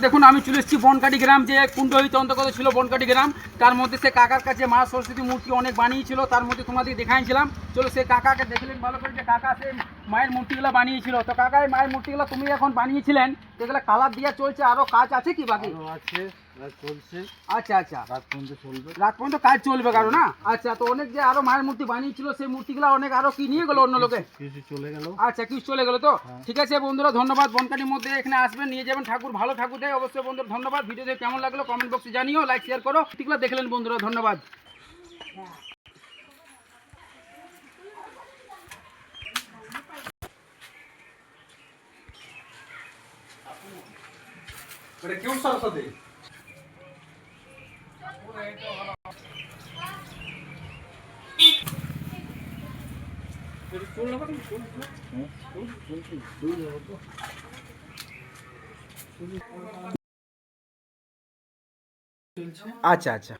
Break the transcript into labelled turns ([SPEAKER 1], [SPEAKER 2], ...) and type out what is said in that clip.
[SPEAKER 1] দেখুন আমি চলে এসেছি বনকাটি গ্রাম, যে কুণ্ডহিত অন্তর্গত ছিল বনকাটি গ্রাম। তার মধ্যে সে কাকার কাছে মা সরস্বতী মূর্তি অনেক বানিয়েছিল, তার মধ্যে তোমাদের দেখাইছিলাম। চলো সে কাকাকে দেখলেন ভালো করে, যে কাকা সে মায়ের মূর্তিগুলো বানিয়েছিল। তো কাকা এই মায়ের মূর্তিগুলো তুমি এখন বানিয়েছিলেন, সেগুলো কালার দিয়ে চলছে, আরও কাজ আছে কি বাকি?
[SPEAKER 2] আছে, চলছে।
[SPEAKER 1] আচ্ছা আচ্ছা,
[SPEAKER 2] রাত পর্যন্ত চলবে।
[SPEAKER 1] রাত পর্যন্ত কাজ চলবে কারো না? আচ্ছা, তো অনেক যে আরো মায়ের মূর্তি বানিয়েছিল, সেই মূর্তিগুলো অনেক আরো কি নিয়ে গেল অন্য লোকে?
[SPEAKER 2] কিছু চলে গেল।
[SPEAKER 1] আচ্ছা, কিছু চলে গেল তো? ঠিক আছে বন্ধুরা, ধন্যবাদ। বনকাটির মধ্যে এখানে আসবেন, নিয়ে যাবেন ঠাকুর, ভালো ঠাকুর দেয় অবশ্যই বন্ধুরা। ধন্যবাদ। ভিডিও দেখে কেমন লাগলো কমেন্ট বক্সে জানিও, লাইক শেয়ার করো। ঠিকলা দেখলেন বন্ধুরা, ধন্যবাদ।
[SPEAKER 2] কেউ সরস্বতী
[SPEAKER 1] আচ্ছা আচ্ছা।